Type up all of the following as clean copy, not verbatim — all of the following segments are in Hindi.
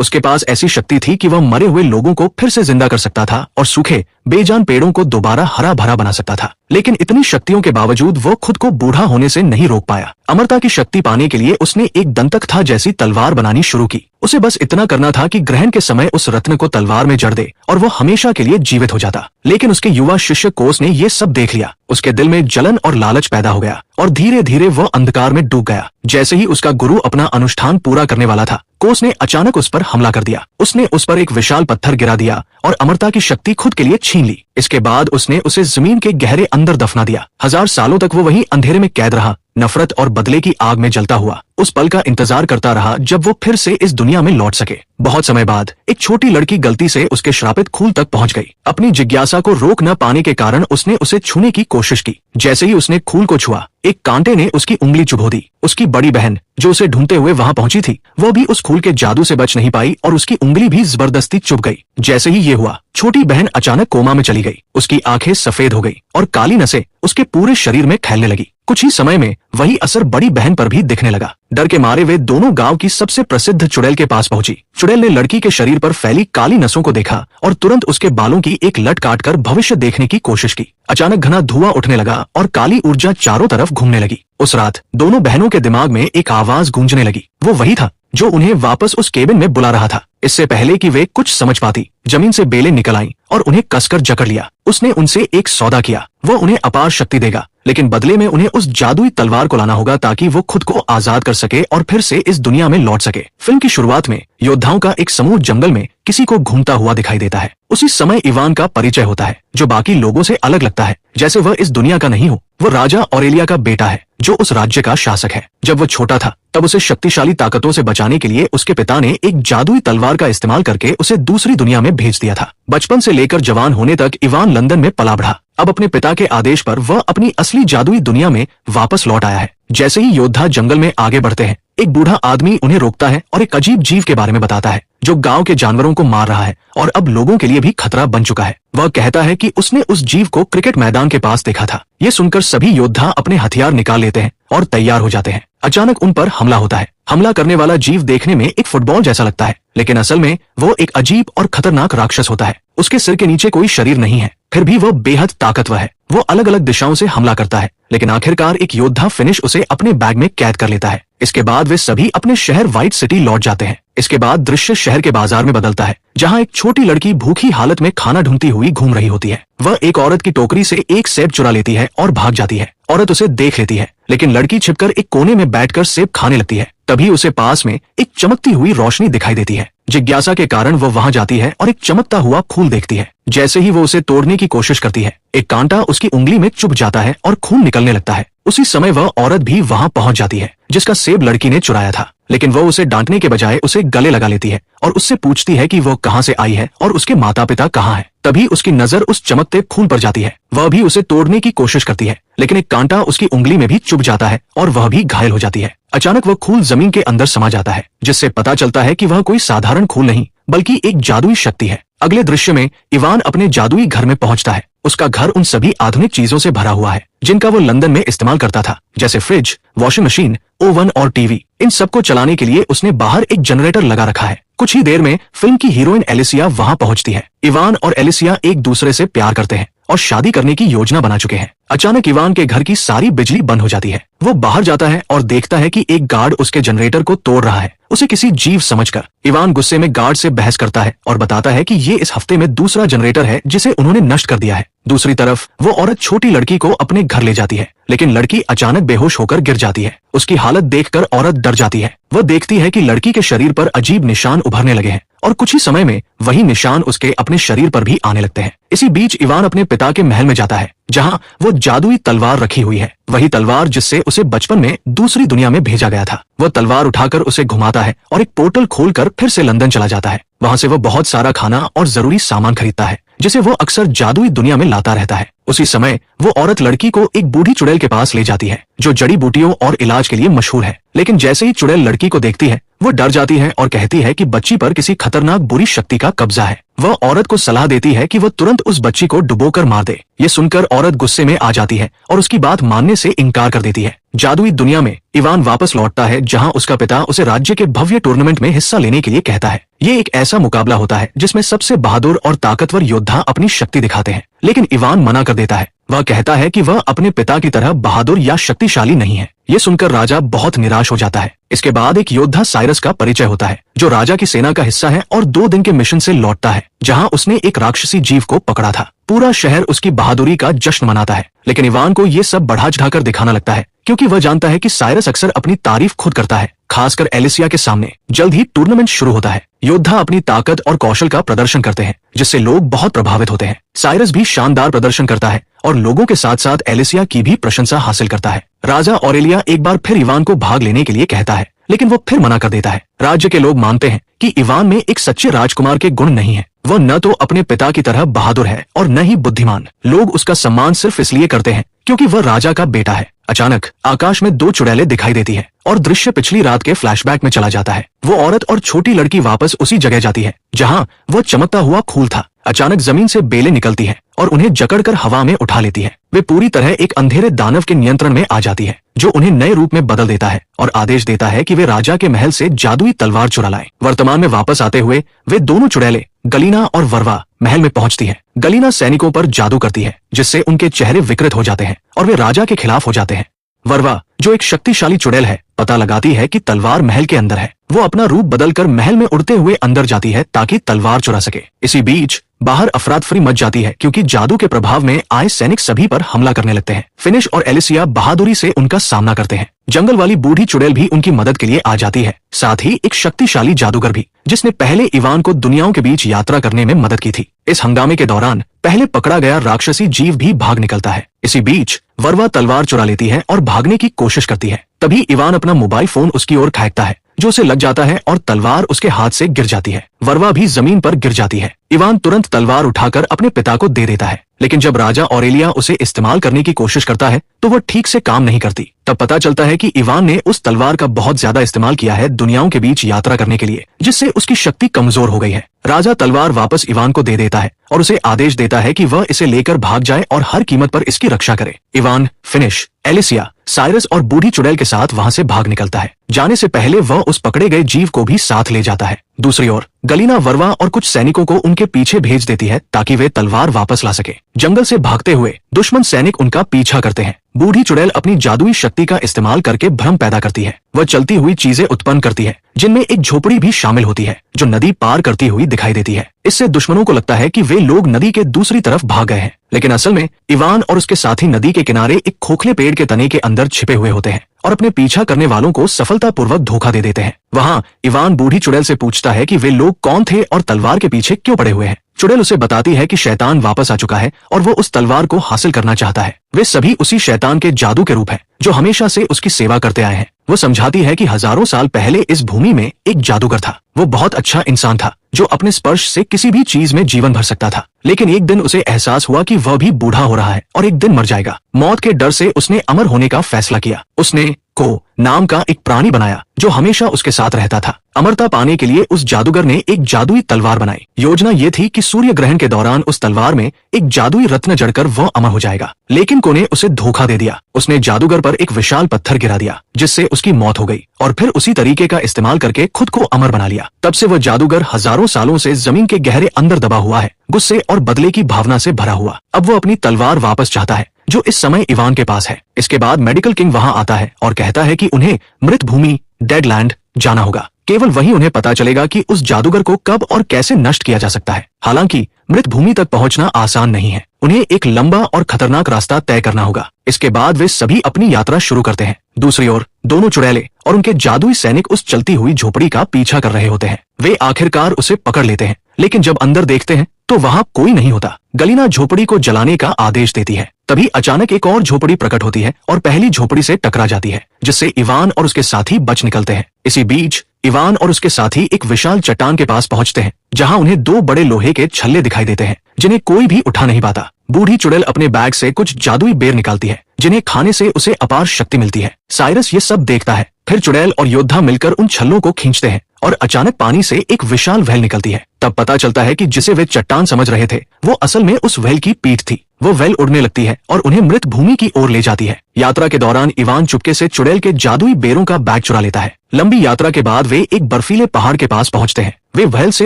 उसके पास ऐसी शक्ति थी कि वह मरे हुए लोगों को फिर से जिंदा कर सकता था और सूखे बेजान पेड़ों को दोबारा हरा भरा बना सकता था। लेकिन इतनी शक्तियों के बावजूद वो खुद को बूढ़ा होने से नहीं रोक पाया। अमरता की शक्ति पाने के लिए उसने एक दंतक था जैसी तलवार बनानी शुरू की। उसे बस इतना करना था कि ग्रहण के समय उस रत्न को तलवार में जड़ दे और वो हमेशा के लिए जीवित हो जाता। लेकिन उसके युवा शिष्य कोस ने ये सब देख लिया। उसके दिल में जलन और लालच पैदा हो गया और धीरे धीरे वह अंधकार में डूब गया। जैसे ही उसका गुरु अपना अनुष्ठान पूरा करने वाला था, कोस ने अचानक उस पर हमला कर दिया। उसने उस पर एक विशाल पत्थर गिरा दिया और अमरता की शक्ति खुद के लिए छीन ली। इसके बाद उसने उसे जमीन के गहरे अंदर दफना दिया। 1000 सालों तक वो वहीं अंधेरे में कैद रहा, नफरत और बदले की आग में जलता हुआ। उस पल का इंतजार करता रहा जब वो फिर से इस दुनिया में लौट सके। बहुत समय बाद एक छोटी लड़की गलती से उसके श्रापित खूल तक पहुंच गई। अपनी जिज्ञासा को रोक न पाने के कारण उसने उसे छूने की कोशिश की। जैसे ही उसने खूल को छुआ, एक कांटे ने उसकी उंगली चुभो दी। उसकी बड़ी बहन जो उसे ढूंढते हुए वहां पहुंची थी, वो भी उस खूल के जादू से बच नहीं पाई और उसकी उंगली भी जबरदस्ती चुभ गई। जैसे ही ये हुआ, छोटी बहन अचानक कोमा में चली गई। उसकी आंखें सफेद हो गई और काली नसें उसके पूरे शरीर में फैलने लगी। कुछ ही समय में वही असर बड़ी बहन पर भी दिखने लगा। डर के मारे वे दोनों गांव की सबसे प्रसिद्ध चुड़ैल के पास पहुंची। चुड़ैल ने लड़की के शरीर पर फैली काली नसों को देखा और तुरंत उसके बालों की एक लट काटकर भविष्य देखने की कोशिश की। अचानक घना धुआं उठने लगा और काली ऊर्जा चारों तरफ घूमने लगी। उस रात दोनों बहनों के दिमाग में एक आवाज गूंजने लगी। वो वही था जो उन्हें वापस उस केबिन में बुला रहा था। इससे पहले कि वे कुछ समझ पाती, जमीन से बेलें निकल आईं और उन्हें कसकर जकड़ लिया। उसने उनसे एक सौदा किया। वो उन्हें अपार शक्ति देगा, लेकिन बदले में उन्हें उस जादुई तलवार को लाना होगा ताकि वो खुद को आजाद कर सके और फिर से इस दुनिया में लौट सके। फिल्म की शुरुआत में योद्धाओं का एक समूह जंगल में किसी को घूमता हुआ दिखाई देता है। उसी समय इवान का परिचय होता है, जो बाकी लोगों से अलग लगता है, जैसे वह इस दुनिया का नहीं हो। वो राजा ऑरेलिया का बेटा है, जो उस राज्य का शासक है। जब वो छोटा था, तब उसे शक्तिशाली ताकतों से बचाने के लिए उसके पिता ने एक जादुई तलवार का इस्तेमाल करके उसे दूसरी दुनिया में भेज दिया था। बचपन से लेकर जवान होने तक इवान लंदन में पला बढ़ा। अब अपने पिता के आदेश पर वह अपनी असली जादुई दुनिया में वापस लौट आया है। जैसे ही योद्धा जंगल में आगे बढ़ते हैं, एक बूढ़ा आदमी उन्हें रोकता है और एक अजीब जीव के बारे में बताता है, जो गांव के जानवरों को मार रहा है और अब लोगों के लिए भी खतरा बन चुका है। वह कहता है कि उसने उस जीव को क्रिकेट मैदान के पास देखा था। ये सुनकर सभी योद्धा अपने हथियार निकाल लेते हैं और तैयार हो जाते हैं। अचानक उन पर हमला होता है। हमला करने वाला जीव देखने में एक फुटबॉल जैसा लगता है, लेकिन असल में वो एक अजीब और खतरनाक राक्षस होता है। उसके सिर के नीचे कोई शरीर नहीं है, फिर भी वह बेहद ताकतवर है। वो अलग अलग दिशाओं से हमला करता है, लेकिन आखिरकार एक योद्धा फिनिश उसे अपने बैग में कैद कर लेता है। इसके बाद वे सभी अपने शहर व्हाइट सिटी लौट जाते हैं। इसके बाद दृश्य शहर के बाजार में बदलता है, जहां एक छोटी लड़की भूखी हालत में खाना ढूंढती हुई घूम रही होती है। वह एक औरत की टोकरी से एक सेब चुरा लेती है और भाग जाती है। औरत उसे देख लेती है, लेकिन लड़की छिपकर एक कोने में बैठकर सेब खाने लगती है। तभी उसे पास में एक चमकती हुई रोशनी दिखाई देती है। जिज्ञासा के कारण वो वहां जाती है और एक चमकता हुआ फूल देखती है। जैसे ही वो उसे तोड़ने की कोशिश करती है, एक कांटा उसकी उंगली में चुभ जाता है और खून निकलने लगता है। उसी समय वह औरत भी वहां पहुंच जाती है, जिसका सेब लड़की ने चुराया था। लेकिन वो उसे डांटने के बजाय उसे गले लगा लेती है और उससे पूछती है कि वो कहां से आई है और उसके माता पिता कहां हैं। तभी उसकी नजर उस चमकते फूल पर जाती है। वह भी उसे तोड़ने की कोशिश करती है, लेकिन एक कांटा उसकी उंगली में भी चुभ जाता है और वह भी घायल हो जाती है। अचानक वह खून जमीन के अंदर समा जाता है, जिससे पता चलता है कि वह कोई साधारण खून नहीं, बल्कि एक जादुई शक्ति है। अगले दृश्य में इवान अपने जादुई घर में पहुंचता है। उसका घर उन सभी आधुनिक चीजों से भरा हुआ है जिनका वो लंदन में इस्तेमाल करता था, जैसे फ्रिज, वॉशिंग मशीन, ओवन और टीवी। इन सबको चलाने के लिए उसने बाहर एक जनरेटर लगा रखा है। कुछ ही देर में फिल्म की हीरोइन एलिसिया वहां पहुंचती है। इवान और एलिसिया एक दूसरे से प्यार करते हैं और शादी करने की योजना बना चुके हैं। अचानक इवान के घर की सारी बिजली बंद हो जाती है। वो बाहर जाता है और देखता है कि एक गार्ड उसके जनरेटर को तोड़ रहा है, उसे किसी जीव समझकर। इवान गुस्से में गार्ड से बहस करता है और बताता है कि ये इस हफ्ते में दूसरा जनरेटर है जिसे उन्होंने नष्ट कर दिया है। दूसरी तरफ वो औरत छोटी लड़की को अपने घर ले जाती है, लेकिन लड़की अचानक बेहोश होकर गिर जाती है। उसकी हालत देखकर औरत डर जाती है। वह देखती है कि लड़की के शरीर पर अजीब निशान उभरने लगे हैं और कुछ ही समय में वही निशान उसके अपने शरीर पर भी आने लगते हैं। इसी बीच इवान अपने पिता के महल में जाता है, जहां वो जादुई तलवार रखी हुई है, वही तलवार जिससे उसे बचपन में दूसरी दुनिया में भेजा गया था। वह तलवार उठाकर उसे घुमाता है और एक पोर्टल खोलकर फिर से लंदन चला जाता है। वहां से वो बहुत सारा खाना और जरूरी सामान खरीदता है, जिसे वो अक्सर जादुई दुनिया में लाता रहता है। उसी समय वो औरत लड़की को एक बूढ़ी चुड़ैल के पास ले जाती है, जो जड़ी बूटियों और इलाज के लिए मशहूर है। लेकिन जैसे ही चुड़ैल लड़की को देखती है, वो डर जाती है और कहती है कि बच्ची पर किसी खतरनाक बुरी शक्ति का कब्जा है। वह औरत को सलाह देती है कि वह तुरंत उस बच्ची को डुबोकर मार दे। ये सुनकर औरत गुस्से में आ जाती है और उसकी बात मानने से इनकार कर देती है। जादुई दुनिया में इवान वापस लौटता है, जहां उसका पिता उसे राज्य के भव्य टूर्नामेंट में हिस्सा लेने के लिए कहता है। ये एक ऐसा मुकाबला होता है जिसमें सबसे बहादुर और ताकतवर योद्धा अपनी शक्ति दिखाते हैं। लेकिन इवान मना कर देता है। वह कहता है कि वह अपने पिता की तरह बहादुर या शक्तिशाली नहीं है। ये सुनकर राजा बहुत निराश हो जाता है। इसके बाद एक योद्धा साइरस का परिचय होता है, जो राजा की सेना का हिस्सा है और 2 दिन के मिशन से लौटता है, जहां उसने एक राक्षसी जीव को पकड़ा था। पूरा शहर उसकी बहादुरी का जश्न मनाता है, लेकिन इवान को ये सब बढ़ा चढ़ाकर दिखाना लगता है, क्योंकि वह जानता है कि साइरस अक्सर अपनी तारीफ खुद करता है, खासकर एलिसिया के सामने। जल्द ही टूर्नामेंट शुरू होता है। योद्धा अपनी ताकत और कौशल का प्रदर्शन करते हैं, जिससे लोग बहुत प्रभावित होते हैं। साइरस भी शानदार प्रदर्शन करता है और लोगों के साथ साथ एलिसिया की भी प्रशंसा हासिल करता है। राजा ऑरेलिया एक बार फिर इवान को भाग लेने के लिए कहता है, लेकिन वो फिर मना कर देता है। राज्य के लोग मानते हैं कि इवान में एक सच्चे राजकुमार के गुण नहीं है। वह न तो अपने पिता की तरह बहादुर है और न ही बुद्धिमान। लोग उसका सम्मान सिर्फ इसलिए करते हैं क्योंकि वह राजा का बेटा है। अचानक आकाश में 2 चुड़ैलें दिखाई देती है और दृश्य पिछली रात के फ्लैशबैक में चला जाता है। वो औरत और छोटी लड़की वापस उसी जगह जाती है जहां वो चमकता हुआ खूल था। अचानक जमीन से बेलें निकलती हैं और उन्हें जकड़कर हवा में उठा लेती है। वे पूरी तरह एक अंधेरे दानव के नियंत्रण में आ जाती है, जो उन्हें नए रूप में बदल देता है और आदेश देता है कि वे राजा के महल से जादुई तलवार चुरा लाएं। वर्तमान में वापस आते हुए वे दोनों चुड़ैलें गलीना और वर्वा महल में पहुंचती है। गलीना सैनिकों पर जादू करती है, जिससे उनके चेहरे विकृत हो जाते हैं और वे राजा के खिलाफ हो जाते हैं। वर्वा, जो एक शक्तिशाली चुड़ैल है, पता लगाती है कि तलवार महल के अंदर है। वो अपना रूप बदलकर महल में उड़ते हुए अंदर जाती है ताकि तलवार चुरा सके। इसी बीच बाहर अफरातफरी मच जाती है, क्योंकि जादू के प्रभाव में आए सैनिक सभी पर हमला करने लगते हैं। फिनिश और एलिसिया बहादुरी से उनका सामना करते हैं। जंगल वाली बूढ़ी चुड़ैल भी उनकी मदद के लिए आ जाती है, साथ ही एक शक्तिशाली जादूगर भी, जिसने पहले इवान को दुनियाओं के बीच यात्रा करने में मदद की थी। इस हंगामे के दौरान पहले पकड़ा गया राक्षसी जीव भी भाग निकलता है। इसी बीच वर्वा तलवार चुरा लेती है और भागने की कोशिश करती है। तभी इवान अपना मोबाइल फोन उसकी ओर फेंकता है, जो उसे लग जाता है और तलवार उसके हाथ से गिर जाती है। वर्वा भी जमीन पर गिर जाती है। इवान तुरंत तलवार उठाकर अपने पिता को दे देता है, लेकिन जब राजा ऑरेलिया उसे इस्तेमाल करने की कोशिश करता है तो वह ठीक से काम नहीं करती। तब पता चलता है कि इवान ने उस तलवार का बहुत ज्यादा इस्तेमाल किया है दुनियाओं के बीच यात्रा करने के लिए, जिससे उसकी शक्ति कमजोर हो गई है। राजा तलवार वापस इवान को दे देता है और उसे आदेश देता है कि वह इसे लेकर भाग जाए और हर कीमत पर इसकी रक्षा करे। इवान, फिनिश, एलिसिया, साइरस और बूढ़ी चुड़ैल के साथ वहां से भाग निकलता है। जाने से पहले वह उस पकड़े गए जीव को भी साथ ले जाता है। दूसरी ओर गलीना वर्वा और कुछ सैनिकों को उनके पीछे भेज देती है ताकि वे तलवार वापस ला सके। जंगल से भागते हुए दुश्मन सैनिक उनका पीछा करते हैं। बूढ़ी चुड़ैल अपनी जादुई शक्ति का इस्तेमाल करके भ्रम पैदा करती है। वह चलती हुई चीजें उत्पन्न करती है, जिनमें एक झोपड़ी भी शामिल होती है, जो नदी पार करती हुई दिखाई देती है। इससे दुश्मनों को लगता है कि वे लोग नदी के दूसरी तरफ भाग गए हैं, लेकिन असल में इवान और उसके साथी नदी के किनारे एक खोखले पेड़ के तने के अंदर छिपे हुए होते हैं और अपने पीछा करने वालों को सफलतापूर्वक धोखा दे देते हैं। वहां इवान बूढ़ी चुड़ैल से पूछता है कि वे लोग कौन थे और तलवार के पीछे क्यों पड़े हुए हैं। चुड़ैल उसे बताती है कि शैतान वापस आ चुका है और वो उस तलवार को हासिल करना चाहता है। वे सभी उसी शैतान के जादू के रूप हैं, जो हमेशा से उसकी सेवा करते आए हैं। वो समझाती है कि हजारों साल पहले इस भूमि में एक जादूगर था। वो बहुत अच्छा इंसान था, जो अपने स्पर्श से किसी भी चीज में जीवन भर सकता था। लेकिन एक दिन उसे एहसास हुआ कि वह भी बूढ़ा हो रहा है और एक दिन मर जाएगा। मौत के डर से उसने अमर होने का फैसला किया। उसने को नाम का एक प्राणी बनाया, जो हमेशा उसके साथ रहता था। अमरता पाने के लिए उस जादूगर ने एक जादुई तलवार बनाई। योजना ये थी कि सूर्य ग्रहण के दौरान उस तलवार में एक जादुई रत्न जड़कर वह अमर हो जाएगा। लेकिन को ने उसे धोखा दे दिया। उसने जादूगर पर एक विशाल पत्थर गिरा दिया, जिससे उसकी मौत हो गई, और फिर उसी तरीके का इस्तेमाल करके खुद को अमर बना लिया। तब से वह जादूगर हजारों सालों से जमीन के गहरे अंदर दबा हुआ है, गुस्से और बदले की भावना से भरा हुआ। अब वो अपनी तलवार वापस चाहता है, जो इस समय इवान के पास है। इसके बाद मेडिकल किंग वहां आता है और कहता है कि उन्हें मृत भूमि डेडलैंड जाना होगा। केवल वहीं उन्हें पता चलेगा कि उस जादूगर को कब और कैसे नष्ट किया जा सकता है। हालांकि मृत भूमि तक पहुंचना आसान नहीं है। उन्हें एक लंबा और खतरनाक रास्ता तय करना होगा। इसके बाद वे सभी अपनी यात्रा शुरू करते हैं। दूसरी ओर दोनों चुड़ैलें और उनके जादुई सैनिक उस चलती हुई झोपड़ी का पीछा कर रहे होते हैं। वे आखिरकार उसे पकड़ लेते हैं, लेकिन जब अंदर देखते हैं तो वहां कोई नहीं होता। गलीना झोपड़ी को जलाने का आदेश देती है। तभी अचानक एक और झोपड़ी प्रकट होती है और पहली झोपड़ी से टकरा जाती है, जिससे इवान और उसके साथी बच निकलते हैं। इसी बीच इवान और उसके साथी एक विशाल चट्टान के पास पहुंचते हैं, जहां उन्हें दो बड़े लोहे के छल्ले दिखाई देते हैं, जिन्हें कोई भी उठा नहीं पाता। बूढ़ी चुड़ैल अपने बैग से कुछ जादुई बेर निकालती है, जिन्हें खाने से उसे अपार शक्ति मिलती है। साइरस ये सब देखता है। फिर चुड़ैल और योद्धा मिलकर उन छल्लों को खींचते हैं और अचानक पानी से एक विशाल व्हेल निकलती है। तब पता चलता है कि जिसे वे चट्टान समझ रहे थे, वो असल में उस व्हेल की पीठ थी। वो वेल उड़ने लगती है और उन्हें मृत भूमि की ओर ले जाती है। यात्रा के दौरान इवान चुपके से चुड़ैल के जादुई बेरों का बैग चुरा लेता है। लंबी यात्रा के बाद वे एक बर्फीले पहाड़ के पास पहुंचते हैं। वे व्हेल से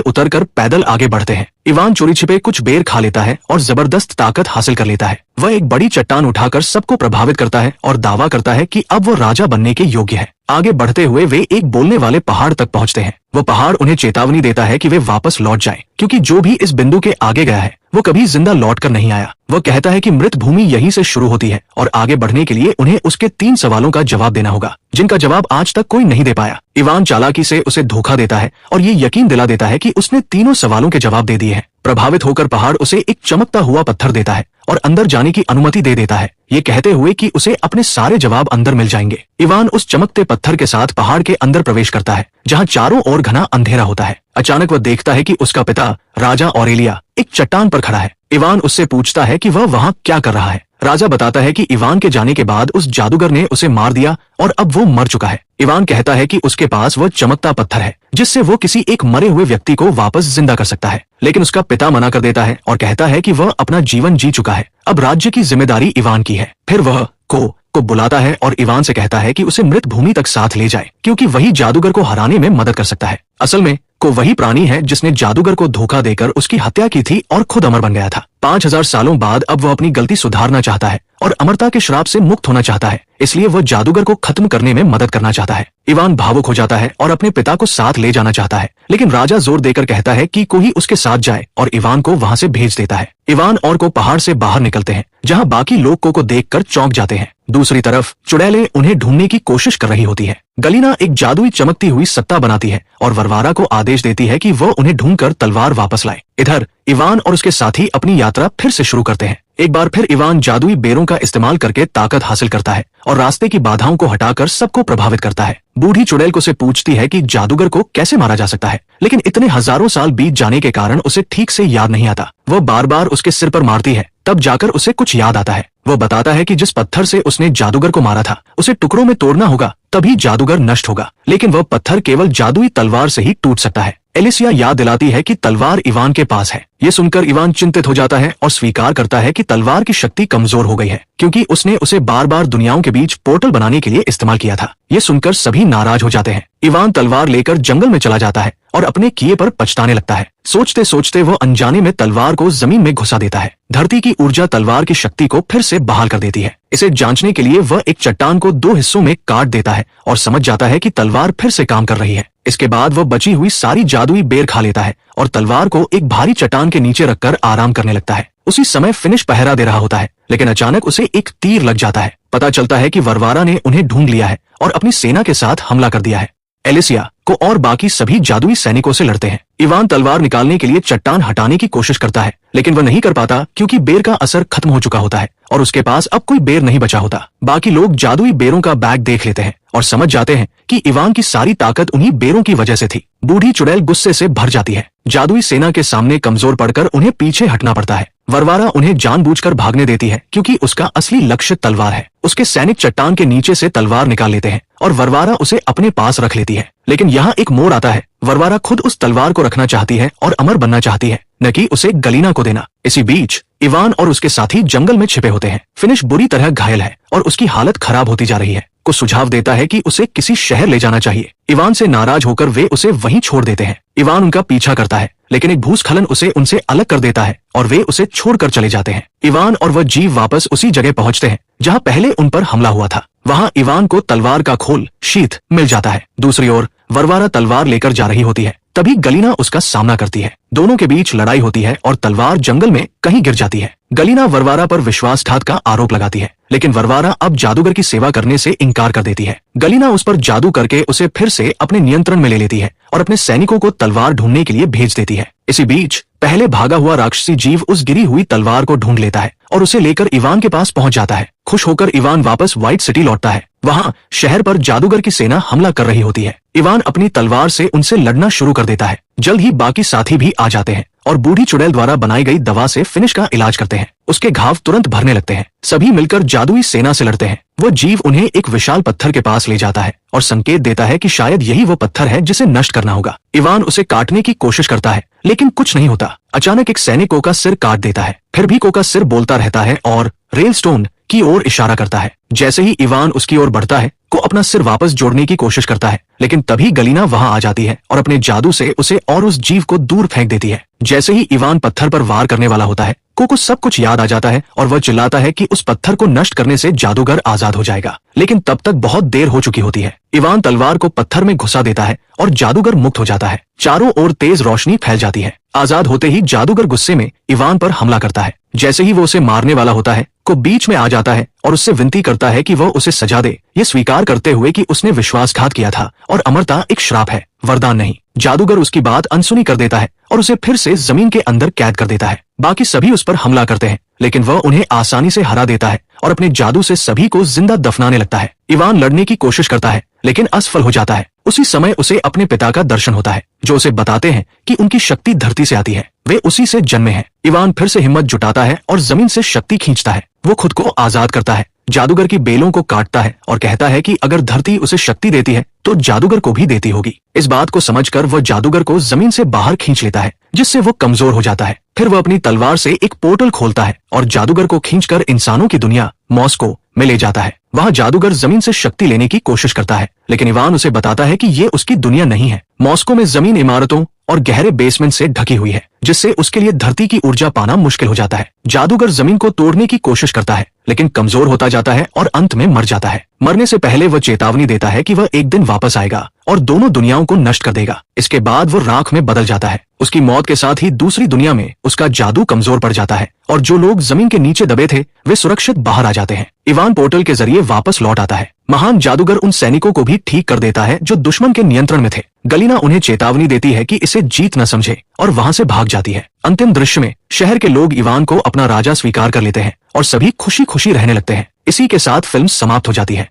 उतरकर पैदल आगे बढ़ते हैं। इवान चोरी छिपे कुछ बेर खा लेता है और जबरदस्त ताकत हासिल कर लेता है। वह एक बड़ी चट्टान उठाकर सबको प्रभावित करता है और दावा करता है कि अब वो राजा बनने के योग्य है। आगे बढ़ते हुए वे एक बोलने वाले पहाड़ तक पहुंचते हैं। वो पहाड़ उन्हें चेतावनी देता है कि वे वापस लौट जाएं, क्योंकि जो भी इस बिंदु के आगे गया है वो कभी जिंदा लौटकर नहीं आया। वह कहता है कि मृत भूमि यहीं से शुरू होती है और आगे बढ़ने के लिए उन्हें उसके 3 सवालों का जवाब देना होगा, जिनका जवाब आज तक कोई नहीं दे पाया। इवान चालाकी से उसे धोखा देता है और ये यकीन दिला देता है कि उसने तीनों सवालों के जवाब दे दिए हैं। प्रभावित होकर पहाड़ उसे एक चमकता हुआ पत्थर देता है और अंदर जाने की अनुमति दे देता है, ये कहते हुए कि उसे अपने सारे जवाब अंदर मिल जाएंगे। इवान उस चमकते पत्थर के साथ पहाड़ के अंदर प्रवेश करता है, जहाँ चारों ओर घना अंधेरा होता है। अचानक वह देखता है कि उसका पिता राजा ऑरेलिया एक चट्टान पर खड़ा है। इवान उससे पूछता है कि वह वहाँ क्या कर रहा है। राजा बताता है कि इवान के जाने के बाद उस जादूगर ने उसे मार दिया और अब वो मर चुका है। इवान कहता है कि उसके पास वह चमकता पत्थर है जिससे वो किसी एक मरे हुए व्यक्ति को वापस जिंदा कर सकता है, लेकिन उसका पिता मना कर देता है और कहता है कि वह अपना जीवन जी चुका है, अब राज्य की जिम्मेदारी इवान की है। फिर वह को बुलाता है और इवान से कहता है कि उसे मृत भूमि तक साथ ले जाए, क्योंकि वही जादूगर को हराने में मदद कर सकता है। असल में को वही प्राणी है जिसने जादूगर को धोखा देकर उसकी हत्या की थी और खुद अमर बन गया था। 5000 सालों बाद अब वह अपनी गलती सुधारना चाहता है और अमरता के श्राप से मुक्त होना चाहता है, इसलिए वह जादूगर को खत्म करने में मदद करना चाहता है। इवान भावुक हो जाता है और अपने पिता को साथ ले जाना चाहता है, लेकिन राजा जोर देकर कहता है कि कोई उसके साथ जाए और इवान को वहां से भेज देता है। इवान और को पहाड़ से बाहर निकलते हैं, जहां बाकी लोग को देखकर चौंक जाते हैं। दूसरी तरफ चुड़ैलें उन्हें ढूंढने की कोशिश कर रही होती है। गलीना एक जादुई चमकती हुई सत्ता बनाती है और वरवारा को आदेश देती है कि वह उन्हें ढूंढकर तलवार वापस लाए। इधर इवान और उसके साथी अपनी यात्रा फिर से शुरू करते हैं। एक बार फिर इवान जादुई बेरों का इस्तेमाल करके ताकत हासिल करता है और रास्ते की बाधाओं को हटाकर सबको प्रभावित करता है। बूढ़ी चुड़ैल को से पूछती है कि जादूगर को कैसे मारा जा सकता है, लेकिन इतने हजारों साल बीत जाने के कारण उसे ठीक से याद नहीं आता। वह बार बार उसके सिर पर मारती है, तब जाकर उसे कुछ याद आता है। वो बताता है कि जिस पत्थर से उसने जादूगर को मारा था उसे टुकड़ों में तोड़ना होगा, तभी जादूगर नष्ट होगा, लेकिन वह पत्थर केवल जादुई तलवार से ही टूट सकता है। एलिसिया याद दिलाती है कि तलवार इवान के पास है। ये सुनकर इवान चिंतित हो जाता है और स्वीकार करता है कि तलवार की शक्ति कमजोर हो गई है, क्योंकि उसने उसे बार बार दुनियाओं के बीच पोर्टल बनाने के लिए इस्तेमाल किया था। ये सुनकर सभी नाराज हो जाते हैं। इवान तलवार लेकर जंगल में चला जाता है और अपने किए पर पछताने लगता है। सोचते सोचते वो अनजाने में तलवार को जमीन में घुसा देता है। धरती की ऊर्जा तलवार की शक्ति को फिर से बहाल कर देती है। इसे जांचने के लिए वह एक चट्टान को 2 हिस्सों में काट देता है और समझ जाता है कि तलवार फिर से काम कर रही है। इसके बाद वह बची हुई सारी जादुई बेर खा लेता है और तलवार को एक भारी चट्टान के नीचे रखकर आराम करने लगता है। उसी समय फिनिश पहरा दे रहा होता है, लेकिन अचानक उसे एक तीर लग जाता है। पता चलता है कि वरवारा ने उन्हें ढूंढ लिया है और अपनी सेना के साथ हमला कर दिया है। एलिसिया को और बाकी सभी जादुई सैनिकों से लड़ते हैं। इवान तलवार निकालने के लिए चट्टान हटाने की कोशिश करता है, लेकिन वह नहीं कर पाता, क्योंकि बेर का असर खत्म हो चुका होता है और उसके पास अब कोई बेर नहीं बचा होता। बाकी लोग जादुई बेरों का बैग देख लेते हैं और समझ जाते हैं कि इवान की सारी ताकत उन्हीं बेरों की वजह से थी। बूढ़ी चुड़ैल गुस्से से भर जाती है। जादुई सेना के सामने कमजोर पड़कर उन्हें पीछे हटना पड़ता है। वरवारा उन्हें जानबूझकर भागने देती है, क्योंकि उसका असली लक्ष्य तलवार है। उसके सैनिक चट्टान के नीचे से तलवार निकाल लेते हैं और वरवारा उसे अपने पास रख लेती है। लेकिन यहाँ एक मोड़ आता है। वरवारा खुद उस तलवार को रखना चाहती है और अमर बनना चाहती है, न कि उसे गलीना को देना। इसी बीच इवान और उसके साथी जंगल में छिपे होते हैं। फिनिश बुरी तरह घायल है और उसकी हालत खराब होती जा रही है। को सुझाव देता है कि उसे किसी शहर ले जाना चाहिए। इवान से नाराज होकर वे उसे वहीं छोड़ देते हैं। इवान उनका पीछा करता है, लेकिन एक भूस्खलन उसे उनसे अलग कर देता है और वे उसे छोड़कर चले जाते हैं। इवान और वह जीव वापस उसी जगह पहुंचते हैं जहां पहले उन पर हमला हुआ था। वहां इवान को तलवार का खोल शीथ मिल जाता है। दूसरी ओर वरवारा तलवार लेकर जा रही होती है, तभी गलीना उसका सामना करती है। दोनों के बीच लड़ाई होती है और तलवार जंगल में कहीं गिर जाती है। गलीना वरवारा पर विश्वासघात का आरोप लगाती है, लेकिन वरवारा अब जादूगर की सेवा करने से इनकार कर देती है। गलीना उस पर जादू करके उसे फिर से अपने नियंत्रण में ले लेती है और अपने सैनिकों को तलवार ढूंढने के लिए भेज देती है। इसी बीच पहले भागा हुआ राक्षसी जीव उस गिरी हुई तलवार को ढूंढ लेता है और उसे लेकर इवान के पास पहुंच जाता है। खुश होकर इवान वापस व्हाइट सिटी लौटता है। वहां शहर पर जादूगर की सेना हमला कर रही होती है। इवान अपनी तलवार से उनसे लड़ना शुरू कर देता है। जल्द ही बाकी साथी भी आ जाते हैं और बूढ़ी चुड़ैल द्वारा बनाई गई दवा से फिनिश का इलाज करते हैं। उसके घाव तुरंत भरने लगते हैं। सभी मिलकर जादुई सेना से लड़ते हैं। वो जीव उन्हें एक विशाल पत्थर के पास ले जाता है और संकेत देता है कि शायद यही वो पत्थर है जिसे नष्ट करना होगा। इवान उसे काटने की कोशिश करता है, लेकिन कुछ नहीं होता। अचानक एक सैनिक को का सिर काट देता है। फिर भी को सिर बोलता रहता है और रेलस्टोन की ओर इशारा करता है। जैसे ही इवान उसकी ओर बढ़ता है, को अपना सिर वापस जोड़ने की कोशिश करता है, लेकिन तभी गलीना वहां आ जाती है और अपने जादू से उसे और उस जीव को दूर फेंक देती है। जैसे ही इवान पत्थर पर वार करने वाला होता है, को सब कुछ याद आ जाता है और वह चिल्लाता है कि उस पत्थर को नष्ट करने से जादूगर आजाद हो जाएगा। लेकिन तब तक बहुत देर हो चुकी होती है। इवान तलवार को पत्थर में घुसा देता है और जादूगर मुक्त हो जाता है। चारों ओर तेज रोशनी फैल जाती है। आजाद होते ही जादूगर गुस्से में इवान पर हमला करता है। जैसे ही वो उसे मारने वाला होता है, को बीच में आ जाता है और उससे विनती करता है कि वह उसे सजा दे, ये स्वीकार करते हुए कि उसने विश्वासघात किया था और अमरता एक श्राप है, वरदान नहीं। जादूगर उसकी बात अनसुनी कर देता है और उसे फिर से जमीन के अंदर कैद कर देता है। बाकी सभी उस पर हमला करते हैं, लेकिन वह उन्हें आसानी से हरा देता है और अपने जादू से सभी को जिंदा दफनाने लगता है। इवान लड़ने की कोशिश करता है, लेकिन असफल हो जाता है। उसी समय उसे अपने पिता का दर्शन होता है, जो उसे बताते हैं कि उनकी शक्ति धरती से आती है, वे उसी से जन्मे हैं। इवान फिर से हिम्मत जुटाता है और जमीन से शक्ति खींचता है। वो खुद को आजाद करता है, जादूगर की बेलों को काटता है और कहता है कि अगर धरती उसे शक्ति देती है तो जादूगर को भी देती होगी। इस बात को समझकर वह जादूगर को जमीन से बाहर खींच लेता है, जिससे वो कमजोर हो जाता है। फिर वह अपनी तलवार से एक पोर्टल खोलता है और जादूगर को खींचकर इंसानों की दुनिया मॉस्को में ले जाता है। वहाँ जादूगर जमीन से शक्ति लेने की कोशिश करता है, लेकिन इवान उसे बताता है कि ये उसकी दुनिया नहीं है। मॉस्को में जमीन इमारतों और गहरे बेसमेंट से ढकी हुई है, जिससे उसके लिए धरती की ऊर्जा पाना मुश्किल हो जाता है। जादूगर जमीन को तोड़ने की कोशिश करता है, लेकिन कमजोर होता जाता है और अंत में मर जाता है। मरने से पहले वह चेतावनी देता है कि वह एक दिन वापस आएगा और दोनों दुनियाओं को नष्ट कर देगा। इसके बाद वो राख में बदल जाता है। उसकी मौत के साथ ही दूसरी दुनिया में उसका जादू कमजोर पड़ जाता है और जो लोग जमीन के नीचे दबे थे वे सुरक्षित बाहर आ जाते हैं। इवान पोर्टल के जरिए वापस लौट आता है। महान जादूगर उन सैनिकों को भी ठीक कर देता है जो दुश्मन के नियंत्रण में थे। गलीना उन्हें चेतावनी देती है कि इसे जीत न समझे और वहां से भाग जाती है। अंतिम दृश्य में शहर के लोग इवान को अपना राजा स्वीकार कर लेते हैं और सभी खुशी खुशी रहने लगते हैं। इसी के साथ फिल्म समाप्त हो जाती है।